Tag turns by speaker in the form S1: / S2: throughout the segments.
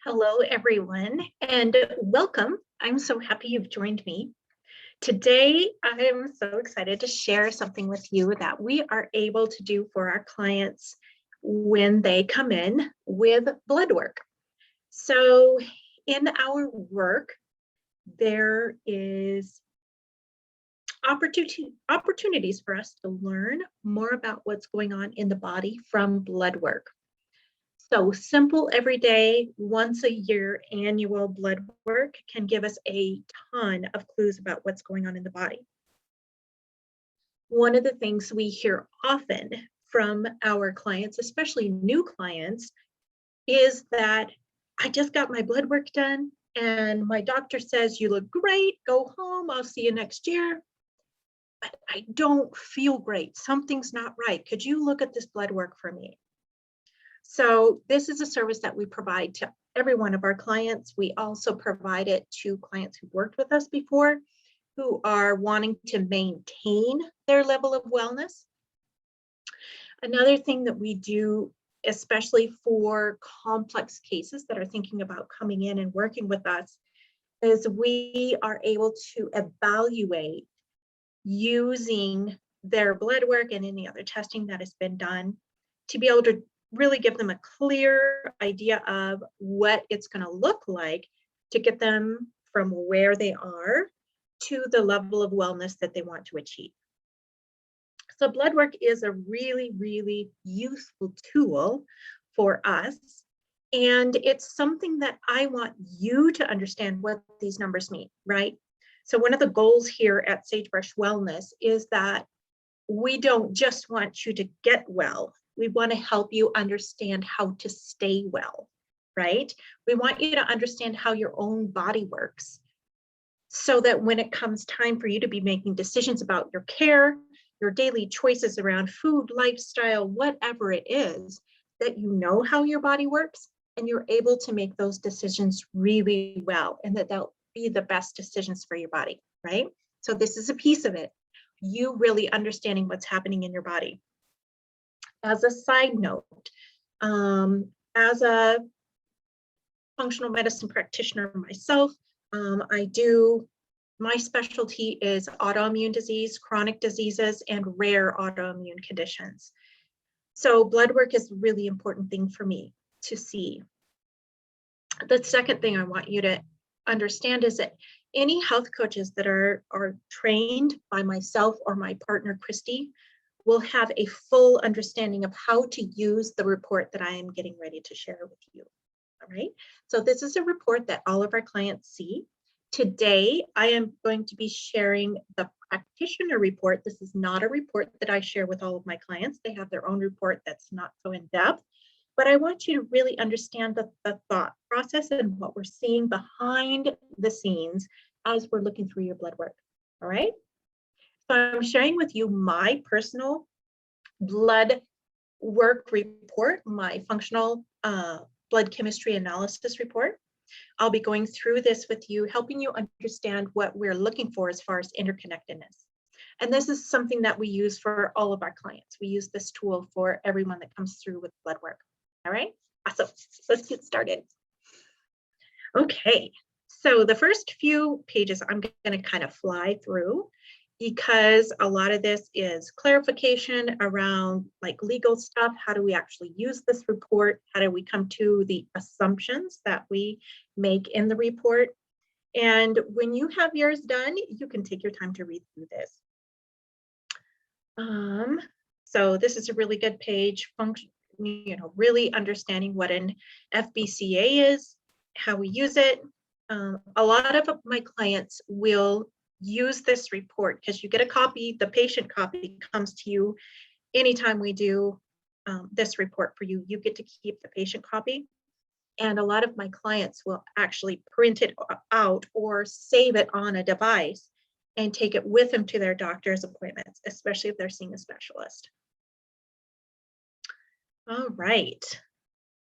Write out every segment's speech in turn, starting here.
S1: Hello, everyone, and welcome. I'm so happy you've joined me. Today, I'm so excited to share something with you that we are able to do for our clients when they come in with blood work. So, in our work, there is opportunities for us to learn more about what's going on in the body from blood work. So simple, everyday, once a year annual blood work can give us a ton of clues about what's going on in the body. One of the things we hear often from our clients, especially new clients, is that I just got my blood work done and my doctor says, you look great, go home, I'll see you next year. But I don't feel great. Something's not right. Could you look at this blood work for me? So this is a service that we provide to every one of our clients. We also provide it to clients who worked with us before, who are wanting to maintain their level of wellness. Another thing that we do, especially for complex cases that are thinking about coming in and working with us, is we are able to evaluate using their blood work and any other testing that has been done to be able to really give them a clear idea of what it's going to look like to get them from where they are to the level of wellness that they want to achieve. So blood work is a really, really useful tool for us. And it's something that I want you to understand what these numbers mean, right? So one of the goals here at Sagebrush Wellness is that we don't just want you to get well. We want to help you understand how to stay well, right? We want you to understand how your own body works so that when it comes time for you to be making decisions about your care, your daily choices around food, lifestyle, whatever it is, that you know how your body works and you're able to make those decisions really well and that they'll be the best decisions for your body, right? So this is a piece of it. You really understanding what's happening in your body. As a side note, as a functional medicine practitioner myself, my specialty is autoimmune disease, chronic diseases, and rare autoimmune conditions. So blood work is a really important thing for me to see. The second thing I want you to understand is that any health coaches that are trained by myself or my partner, Christy, will have a full understanding of how to use the report that I am getting ready to share with you. All right. So this is a report that all of our clients see. Today, I am going to be sharing the practitioner report. This is not a report that I share with all of my clients. They have their own report that's not so in depth. But I want you to really understand the thought process and what we're seeing behind the scenes as we're looking through your blood work. All right. So I'm sharing with you my personal blood work report, my functional blood chemistry analysis report. I'll be going through this with you, helping you understand what we're looking for as far as interconnectedness. And this is something that we use for all of our clients. We use this tool for everyone that comes through with blood work. All right, awesome. Let's get started. Okay, so the first few pages I'm going to kind of fly through because a lot of this is clarification around like legal stuff. How do we actually use this report? How do we come to the assumptions that we make in the report? And when you have yours done, you can take your time to read through this. So this is a really good page, really understanding what an FBCA is, how we use it. A lot of my clients will use this report because you get a copy, the patient copy comes to you anytime we do this report for you. You get to keep the patient copy. And a lot of my clients will actually print it out or save it on a device and take it with them to their doctor's appointments, especially if they're seeing a specialist. All right,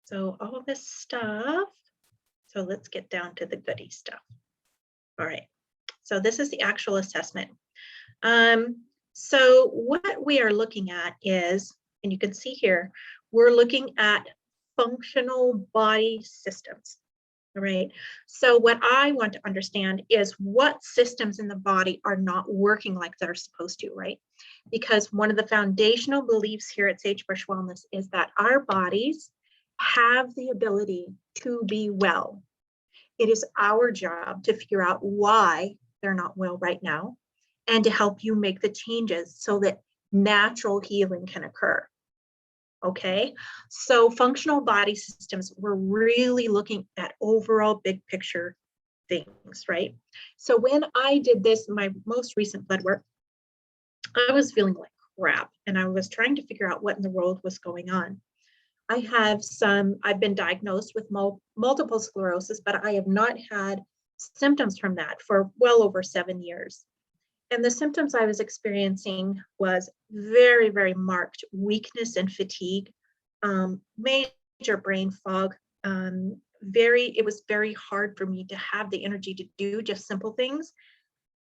S1: so all this stuff. So let's get down to the goody stuff. All right, so this is the actual assessment. So what we are looking at is, and you can see here, we're looking at functional body systems. All right. So what I want to understand is what systems in the body are not working like they're supposed to, right? Because one of the foundational beliefs here at Sagebrush Wellness is that our bodies have the ability to be well. It is our job to figure out why they're not well right now and to help you make the changes so that natural healing can occur. Okay, so functional body systems, we're really looking at overall big picture things, right? So when I did this, my most recent blood work, I was feeling like crap and I was trying to figure out what in the world was going on. I've been diagnosed with multiple sclerosis, but I have not had symptoms from that for well over 7 years. And the symptoms I was experiencing was very, very marked weakness and fatigue, major brain fog. It was very hard for me to have the energy to do just simple things.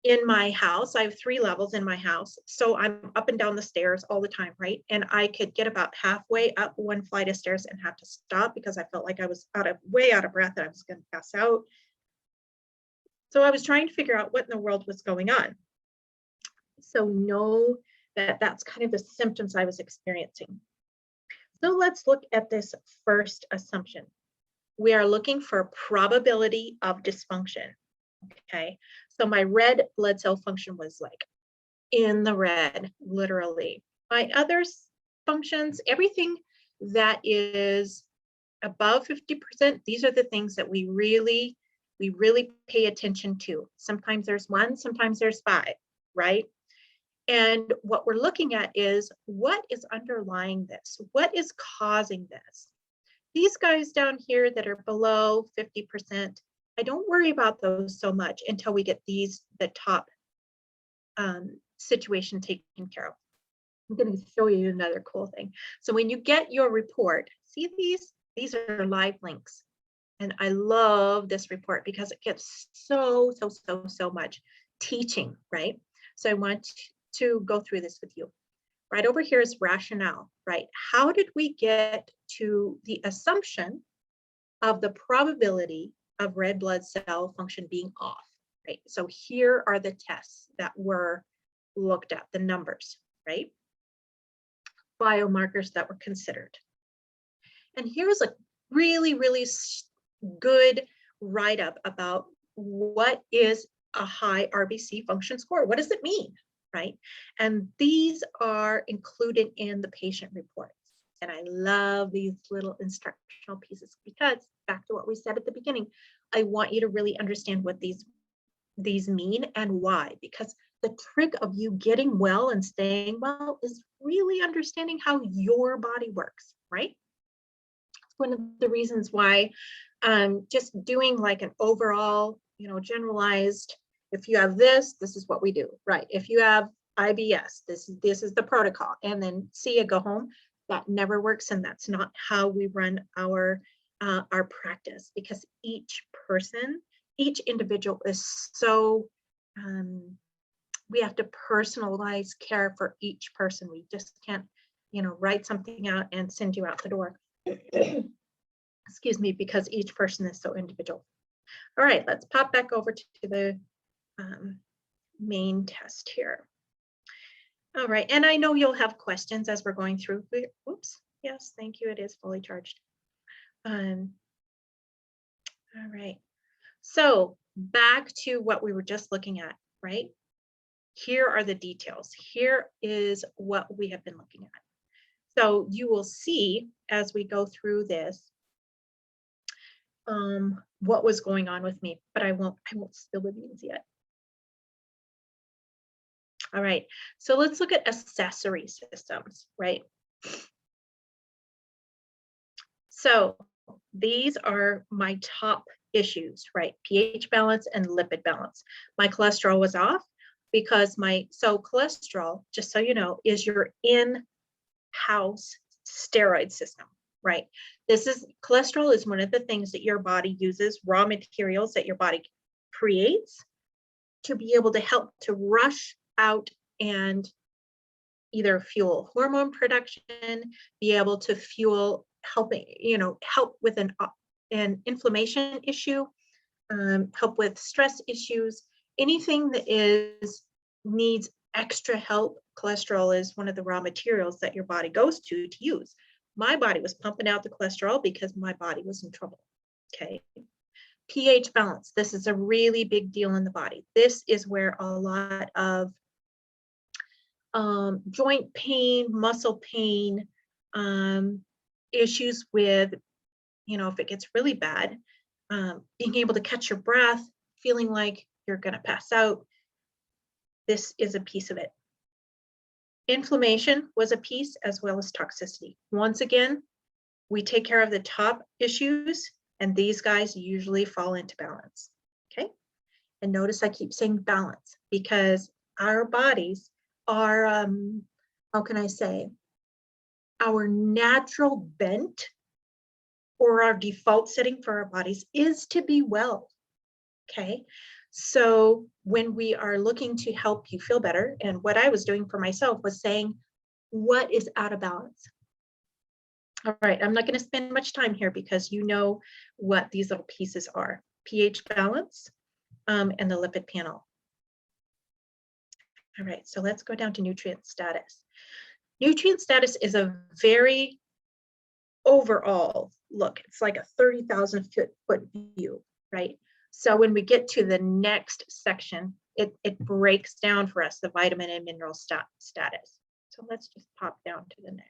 S1: In my house, I have 3 levels in my house, so I'm up and down the stairs all the time, right? And I could get about halfway up one flight of stairs and have to stop because I felt like I was way out of breath and I was going to pass out. So I was trying to figure out what in the world was going on. So know that that's kind of the symptoms I was experiencing. So let's look at this first assumption. We are looking for probability of dysfunction. Okay, so my red blood cell function was like in the red, literally. My other functions, everything that is above 50%, these are the things that we really pay attention to. Sometimes there's 1, sometimes there's 5, right? And what we're looking at is what is underlying this? What is causing this? These guys down here that are below 50%, I don't worry about those so much until we get the top situation taken care of. I'm going to show you another cool thing. So when you get your report, see these are live links. And I love this report because it gets so much teaching, right? So I want to go through this with you. Right over here is rationale, right? How did we get to the assumption of the probability of red blood cell function being off, right? So here are the tests that were looked at, the numbers, right? Biomarkers that were considered. And here's a really good write-up about what is a high RBC function score. What does it mean, right? And these are included in the patient reports. And I love these little instructional pieces because back to what we said at the beginning, I want you to really understand what these mean and why, because the trick of you getting well and staying well is really understanding how your body works, right? It's one of the reasons why just doing like an overall, generalized, if you have this is what we do, right? If you have IBS, this is the protocol, and then see you go home. That never works, and that's not how we run our practice, because each individual is so we have to personalize care for each person. We just can't, write something out and send you out the door. Excuse me, because each person is so individual. All right, let's pop back over to the main test here. All right, and I know you'll have questions as we're going through. Oops, yes, thank you, it is fully charged. All right, so back to what we were just looking at, right? Here are the details. Here is what we have been looking at. So you will see as we go through this, what was going on with me, but I won't spill the beans yet. All right, so let's look at accessory systems, right? So these are my top issues, right? pH balance and lipid balance. My cholesterol was off because cholesterol, just so you know, is your in-house steroid system, right? Cholesterol is one of the things that your body uses, raw materials that your body creates to be able to help to rush out and either fuel hormone production, be able to fuel help with an an inflammation issue, help with stress issues, anything that needs extra help. Cholesterol is one of the raw materials that your body goes to use. My body was pumping out the cholesterol because my body was in trouble. Okay. pH balance. This is a really big deal in the body. This is where a lot of joint pain, muscle pain, issues with, if it gets really bad, being able to catch your breath, feeling like you're going to pass out. This is a piece of it. Inflammation was a piece, as well as toxicity. Once again, we take care of the top issues, and these guys usually fall into balance. Okay. And notice I keep saying balance, because our bodies are, how can I say, our natural bent or our default setting for our bodies is to be well. Okay. So when we are looking to help you feel better, and what I was doing for myself was saying, what is out of balance? All right, I'm not going to spend much time here because you know what these little pieces are. pH balance and the lipid panel. All right, so let's go down to nutrient status. Nutrient status is a very overall look. It's like a 30,000 foot view, right? So when we get to the next section, it breaks down for us the vitamin and mineral status. So let's just pop down to the next.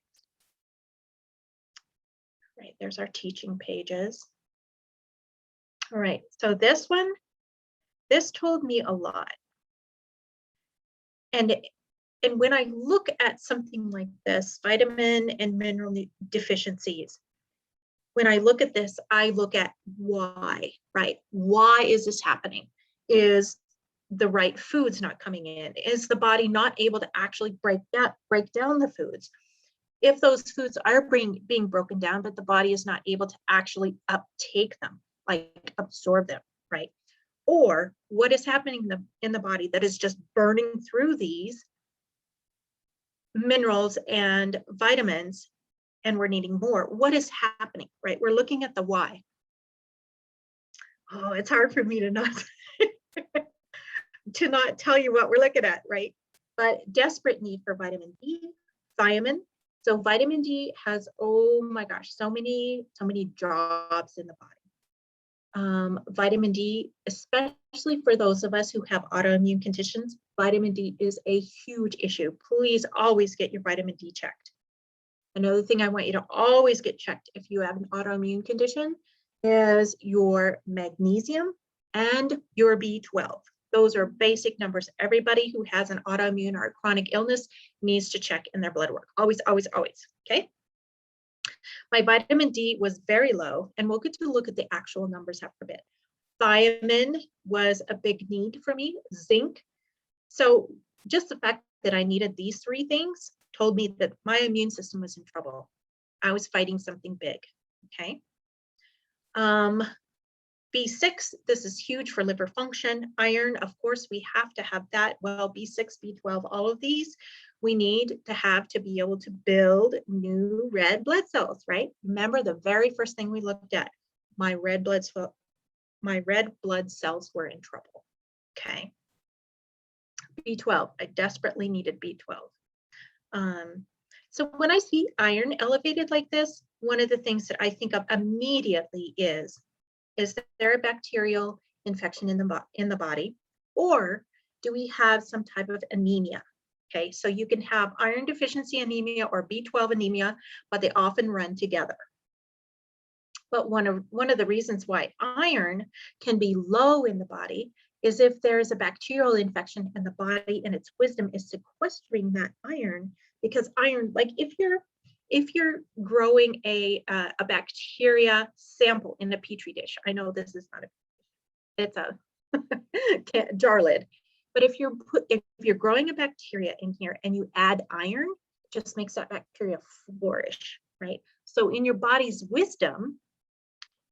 S1: Right, there's our teaching pages. All right, so this told me a lot. And when I look at something like this, vitamin and mineral deficiencies, when I look at this, I look at why, right? Why is this happening? Is the right foods not coming in? Is the body not able to actually break down the foods? If those foods are being broken down, but the body is not able to actually uptake them, like absorb them, right? Or what is happening in the body that is just burning through these minerals and vitamins, and we're needing more? What is happening, right? We're looking at the why. Oh, it's hard for me to not tell you what we're looking at, right? But desperate need for vitamin D, thiamine. So vitamin D has, oh my gosh, so many jobs in the body. Vitamin D, especially for those of us who have autoimmune conditions, vitamin D is a huge issue. Please always get your vitamin D checked. Another thing I want you to always get checked if you have an autoimmune condition is your magnesium and your B12. Those are basic numbers. Everybody who has an autoimmune or a chronic illness needs to check in their blood work. Always, always, always. Okay. My vitamin D was very low, and we'll get to look at the actual numbers after a bit. Thiamine was a big need for me. Zinc. So just the fact that I needed these three things told me that my immune system was in trouble. I was fighting something big. Okay. B6, this is huge for liver function. Iron, of course, we have to have that. Well, B6, B12, all of these we need to have to be able to build new red blood cells, right? Remember the very first thing we looked at, my red blood cells were in trouble. Okay. B12, I desperately needed B12. So when I see iron elevated like this, one of the things that I think of immediately is there a bacterial infection in the body, or do we have some type of anemia? Okay, so you can have iron deficiency anemia or B12 anemia, but they often run together. But one of the reasons why iron can be low in the body is if there is a bacterial infection and the body in its wisdom is sequestering that iron, because iron, like if you're growing a bacteria sample in a petri dish, I know this is not it's a jar lid, but if you're growing a bacteria in here and you add iron, it just makes that bacteria flourish, right? So in your body's wisdom,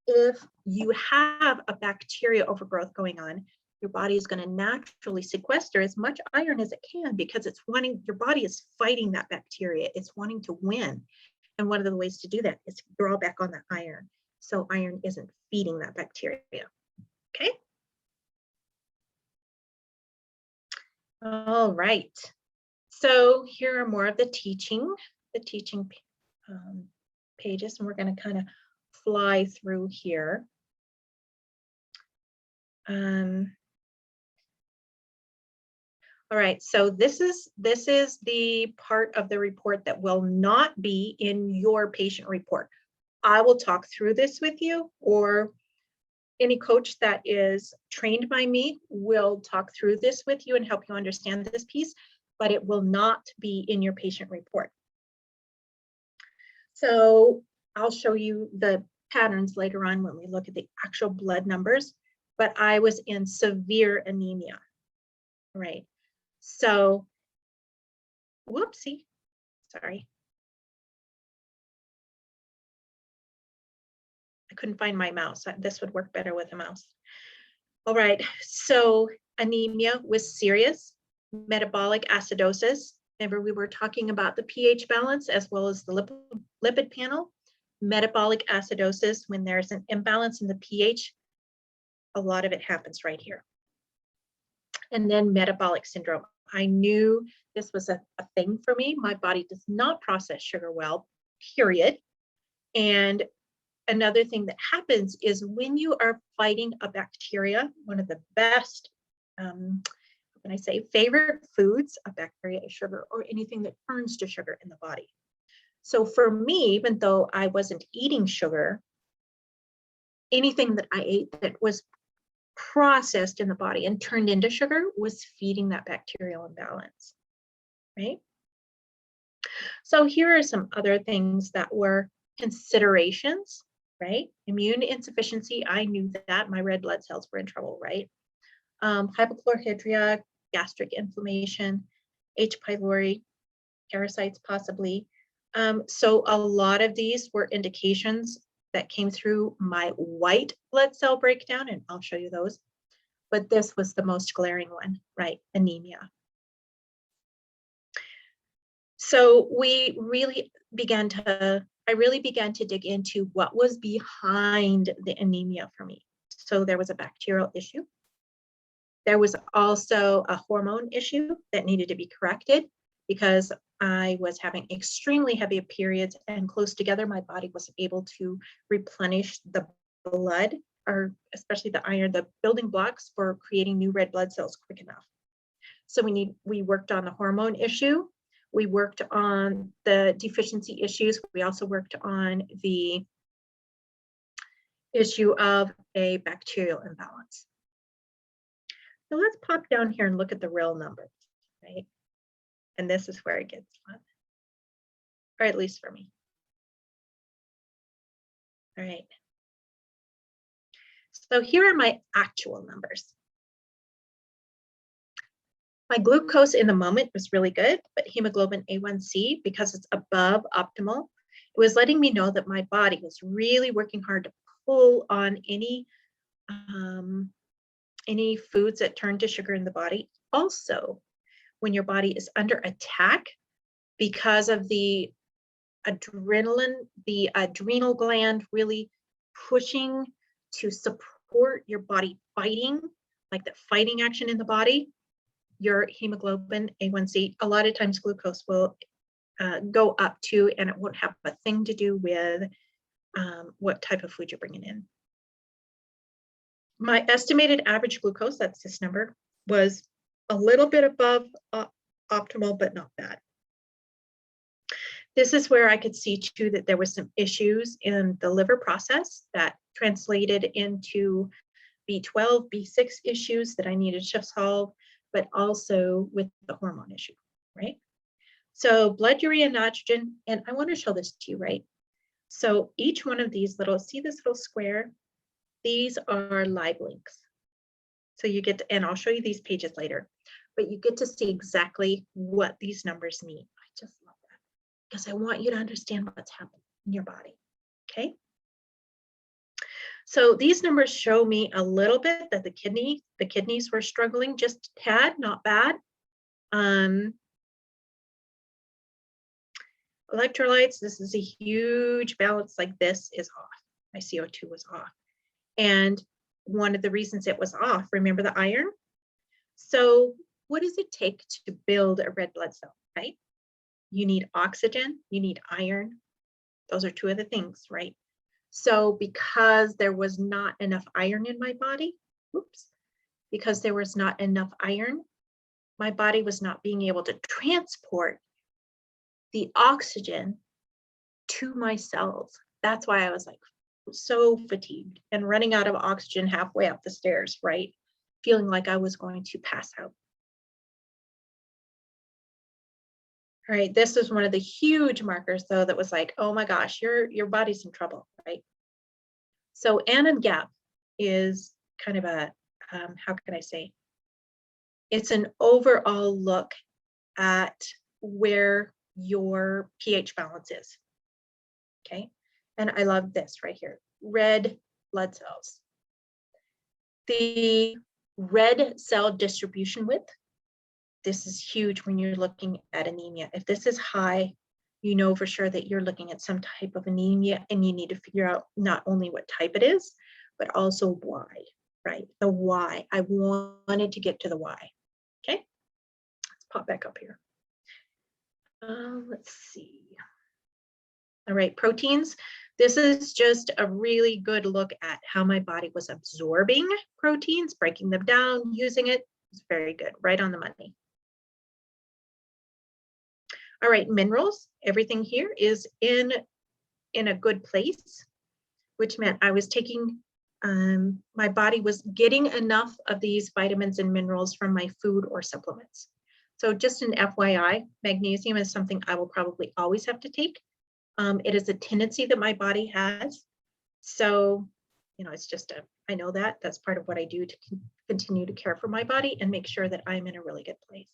S1: if you have a bacteria overgrowth going on, your body is going to naturally sequester as much iron as it can, because your body is fighting that bacteria. It's wanting to win. And one of the ways to do that is to draw back on the iron. so iron isn't feeding that bacteria. Okay. All right. So here are more of the teaching pages, and we're going to kind of fly through here. All right, so this is the part of the report that will not be in your patient report. I will talk through this with you, or any coach that is trained by me will talk through this with you and help you understand this piece, but it will not be in your patient report. So I'll show you the patterns later on when we look at the actual blood numbers, but I was in severe anemia, right? So, whoopsie, sorry. I couldn't find my mouse. This would work better with a mouse. All right, so anemia was serious, metabolic acidosis. Remember, we were talking about the pH balance as well as the lipid panel. Metabolic acidosis, when there's an imbalance in the pH, a lot of it happens right here. And then metabolic syndrome. I knew this was a thing for me. My body does not process sugar well, period. And another thing that happens is when you are fighting a bacteria, one of the best, when I say favorite foods of bacteria is sugar, or anything that turns to sugar in the body. So for me, even though I wasn't eating sugar, anything that I ate that was processed in the body and turned into sugar was feeding that bacterial imbalance, right? So here are some other things that were considerations, right? Immune insufficiency, I knew that my red blood cells were in trouble, right? Hypochlorhydria, gastric inflammation, H. pylori, parasites possibly. So a lot of these were indications that came through my white blood cell breakdown, and I'll show you those. But this was the most glaring one, right? Anemia. So I really began to dig into what was behind the anemia for me. So there was a bacterial issue. There was also a hormone issue that needed to be corrected because I was having extremely heavy periods, and close together, my body wasn't able to replenish the blood, or especially the iron, the building blocks for creating new red blood cells quick enough. So we worked on the hormone issue. We worked on the deficiency issues. We also worked on the issue of a bacterial imbalance. So let's pop down here and look at the real numbers, right? And this is where it gets fun, or at least for me. All right. So here are my actual numbers. My glucose in the moment was really good, but hemoglobin A1C, because it's above optimal, it was letting me know that my body was really working hard to pull on any foods that turn to sugar in the body. Also, when your body is under attack because of the adrenaline, the adrenal gland really pushing to support your body fighting, like the fighting action in the body, your hemoglobin A1C, a lot of times glucose will go up too, and it won't have a thing to do with what type of food you're bringing in. My estimated average glucose, that's this number, was a little bit above optimal, but not bad. This is where I could see too that there was some issues in the liver process that translated into B12, B6 issues that I needed to solve, but also with the hormone issue, right? So blood urea nitrogen, and I want to show this to you, right? So each one of these little, see this little square? These are live links. So you get to, and I'll show you these pages later, but you get to see exactly what these numbers mean. I just love that because I want you to understand what's happening in your body, okay? So these numbers show me a little bit that the kidneys were struggling just a tad, not bad. Electrolytes, this is a huge balance, like this is off. my CO2 was off. And one of the reasons it was off, remember the iron? So what does it take to build a red blood cell, right? You need oxygen, you need iron. Those are two of the things, right? So because there was not enough iron in my body, because there was not enough iron, my body was not being able to transport the oxygen to my cells. That's why I was like so fatigued and running out of oxygen halfway up the stairs, right? Feeling like I was going to pass out. All right, this is one of the huge markers though that was like, oh my gosh, your body's in trouble, right? So Annan Gap is kind of a, how can I say? It's an overall look at where your pH balance is, okay? And I love this right here, red blood cells. The red cell distribution width, this is huge when you're looking at anemia. If this is high, you know for sure that you're looking at some type of anemia, and you need to figure out not only what type it is, but also why, right? The why. I wanted to get to the why. Okay, let's pop back up here. Let's see. All right, proteins. This is just a really good look at how my body was absorbing proteins, breaking them down, using it. It's very good, right on the money. All right, minerals. Everything here is in a good place, which meant I was taking, my body was getting enough of these vitamins and minerals from my food or supplements. So just an FYI, magnesium is something I will probably always have to take. It is a tendency that my body has. So, you know, it's just I know that's part of what I do to continue to care for my body and make sure that I'm in a really good place.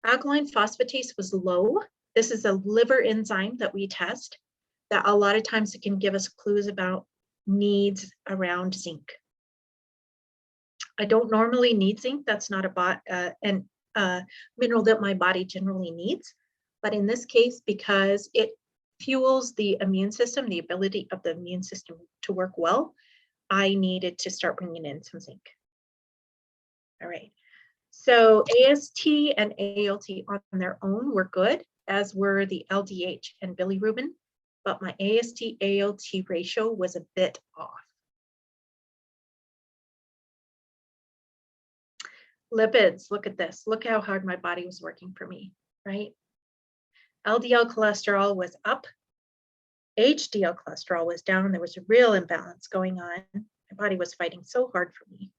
S1: Alkaline phosphatase was low. This is a liver enzyme that we test that a lot of times it can give us clues about needs around zinc. I don't normally need zinc. That's not a mineral that my body generally needs. But in this case, because it fuels the immune system, the ability of the immune system to work well, I needed to start bringing in some zinc. All right. So AST and ALT on their own were good, as were the LDH and bilirubin, but my AST-ALT ratio was a bit off. Lipids, look at this. Look how hard my body was working for me, right? LDL cholesterol was up. HDL cholesterol was down. There was a real imbalance going on. My body was fighting so hard for me.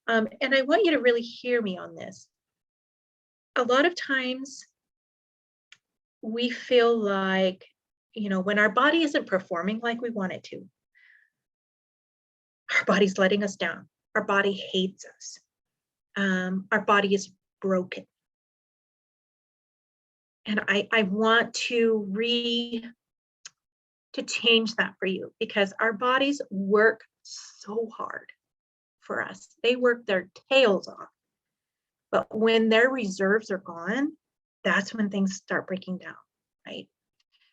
S1: And I want you to really hear me on this. A lot of times we feel like, you know, when our body isn't performing like we want it to, our body's letting us down. Our body hates us. Our body is broken. And I want to change that for you, because our bodies work so hard for us. They work their tails off. But when their reserves are gone, that's when things start breaking down, right?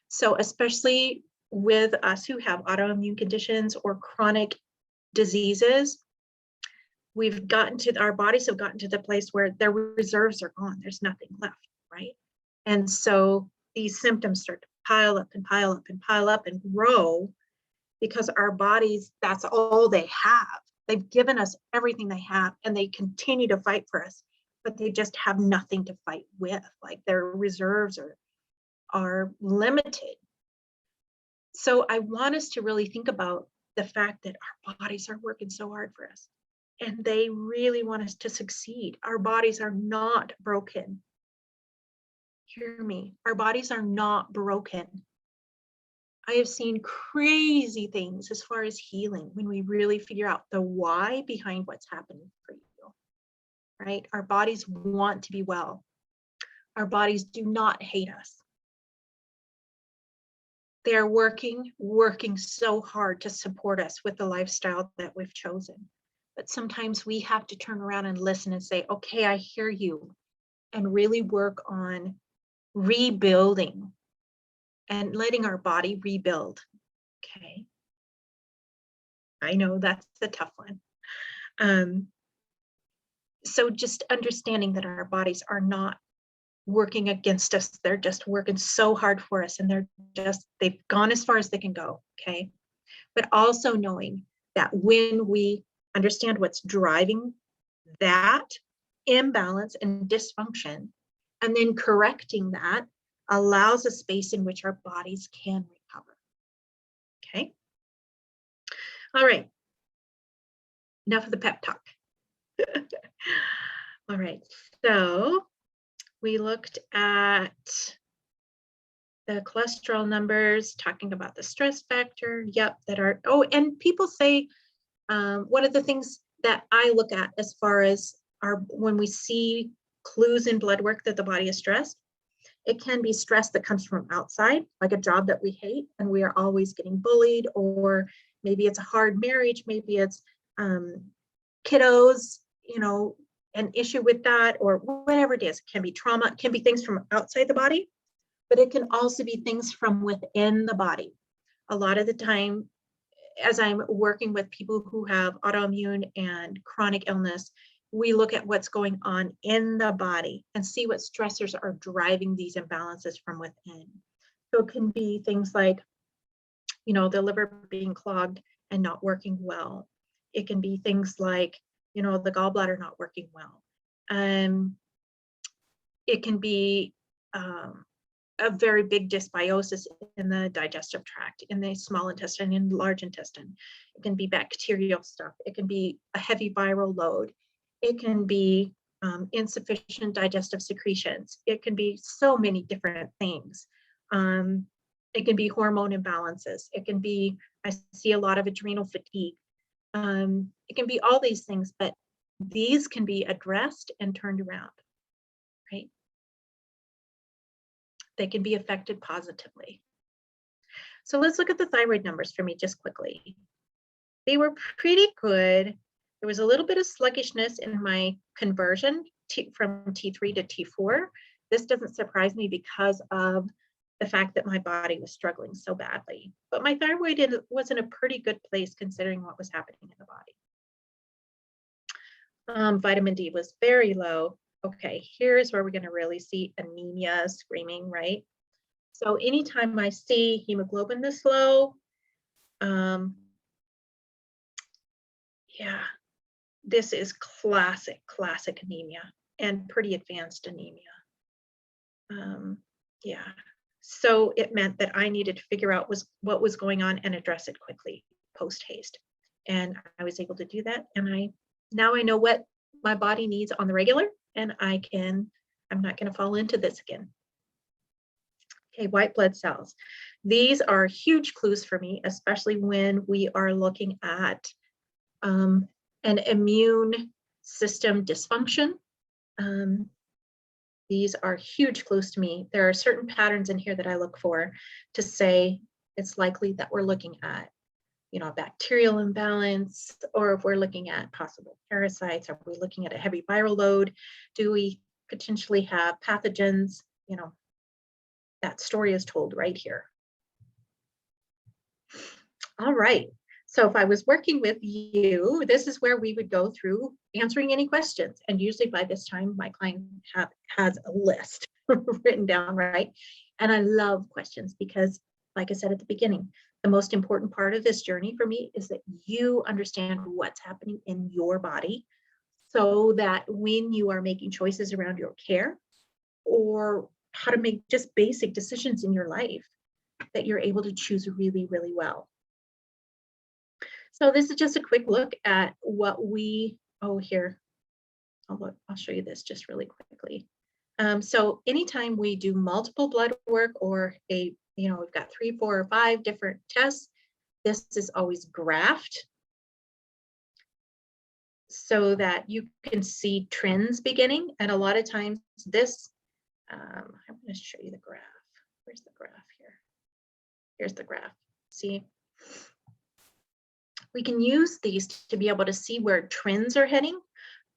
S1: So especially with us who have autoimmune conditions or chronic diseases, our bodies have gotten to the place where their reserves are gone. There's nothing left, right? And so these symptoms start to pile up and pile up and pile up and grow, because our bodies, that's all they have. They've given us everything they have, and they continue to fight for us, but they just have nothing to fight with. Like, their reserves are limited. So I want us to really think about the fact that our bodies are working so hard for us, and they really want us to succeed. Our bodies are not broken. Hear me. Our bodies are not broken. I have seen crazy things as far as healing when we really figure out the why behind what's happening for you, right? Our bodies want to be well. Our bodies do not hate us. They're working so hard to support us with the lifestyle that we've chosen. But sometimes we have to turn around and listen and say, okay, I hear you, and really work on rebuilding and letting our body rebuild. Okay. I know that's a tough one. Um, so just understanding that our bodies are not working against us. They're just working so hard for us, and they've gone as far as they can go. Okay. But also knowing that when we understand what's driving that imbalance and dysfunction, and then correcting that allows a space in which our bodies can recover. Okay. All right. Enough of the pep talk. All right. So we looked at the cholesterol numbers, talking about the stress factor. Yep, and people say one of the things that I look at as far as when we see clues in blood work that the body is stressed, it can be stress that comes from outside, like a job that we hate and we are always getting bullied, or maybe it's a hard marriage, maybe it's kiddos, an issue with that, or whatever it is. It can be trauma, it can be things from outside the body, but it can also be things from within the body. A lot of the time, as I'm working with people who have autoimmune and chronic illness, we look at what's going on in the body and see what stressors are driving these imbalances from within. So it can be things like, the liver being clogged and not working well. It can be things like, the gallbladder not working well. It can be a very big dysbiosis in the digestive tract, in the small intestine, in the large intestine. It can be bacterial stuff. It can be a heavy viral load. It can be insufficient digestive secretions. It can be so many different things. It can be hormone imbalances. It can be, I see a lot of adrenal fatigue. It can be all these things, but these can be addressed and turned around, right? They can be affected positively. So let's look at the thyroid numbers for me just quickly. They were pretty good. There was a little bit of sluggishness in my conversion from T3 to T4. This doesn't surprise me because of the fact that my body was struggling so badly. But my thyroid was in a pretty good place considering what was happening in the body. Vitamin D was very low. Okay, here's where we're going to really see anemia screaming, right? So anytime I see hemoglobin this low, yeah, this is classic anemia and pretty advanced anemia. Yeah, so it meant that I needed to figure out what was going on and address it quickly, post haste. And I was able to do that. And now I know what my body needs on the regular, and I'm not going to fall into this again. Okay, white blood cells. These are huge clues for me, especially when we are looking at an immune system dysfunction. These are huge clues to me. There are certain patterns in here that I look for to say it's likely that we're looking at, bacterial imbalance, or if we're looking at possible parasites, are we looking at a heavy viral load? Do we potentially have pathogens? That story is told right here. All right. So if I was working with you, this is where we would go through answering any questions. And usually by this time, my client has a list written down, right? And I love questions because, like I said at the beginning, the most important part of this journey for me is that you understand what's happening in your body so that when you are making choices around your care or how to make just basic decisions in your life, that you're able to choose really, really well. So this is just a quick look at what here, I'll show you this just really quickly. So anytime we do multiple blood work or we've got 3, 4, or 5 different tests, this is always graphed so that you can see trends beginning. And a lot of times this, I'm going to show you the graph. Where's the graph here? Here's the graph. See? We can use these to be able to see where trends are heading,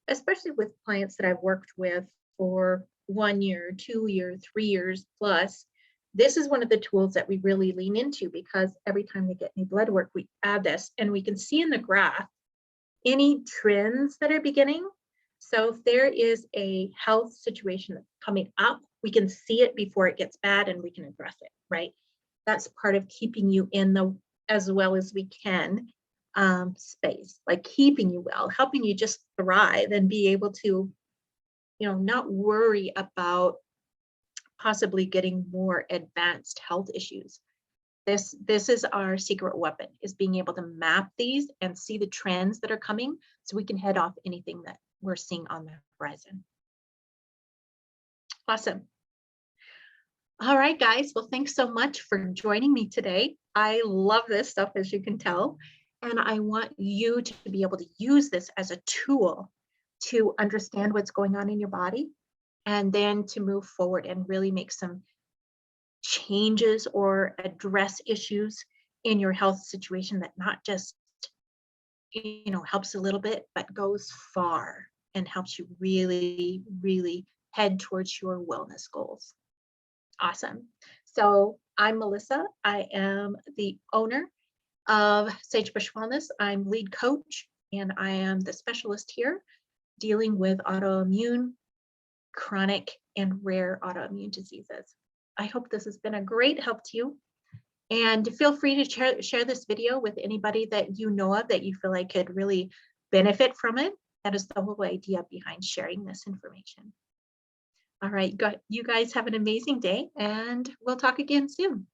S1: especially with clients that I've worked with for 1 year, 2 years, 3 years plus. this is one of the tools that we really lean into, because every time we get new blood work, we add this, and we can see in the graph any trends that are beginning. So if there is a health situation that's coming up, we can see it before it gets bad and we can address it, right? That's part of keeping you in the as well as we can space, like keeping you well, helping you just thrive and be able to, not worry about possibly getting more advanced health issues. This is our secret weapon, is being able to map these and see the trends that are coming so we can head off anything that we're seeing on the horizon. Awesome. All right, guys. Well, thanks so much for joining me today. I love this stuff, as you can tell, and I want you to be able to use this as a tool to understand what's going on in your body, and then to move forward and really make some changes or address issues in your health situation that not just helps a little bit, but goes far and helps you really, really head towards your wellness goals. Awesome. So I'm Melissa. I am the owner of Sagebush Wellness. I'm lead coach, and I am the specialist here dealing with autoimmune, chronic, and rare autoimmune diseases. I hope this has been a great help to you. And feel free to share this video with anybody that you know of that you feel like could really benefit from it. That is the whole idea behind sharing this information. All right, you guys have an amazing day, and we'll talk again soon.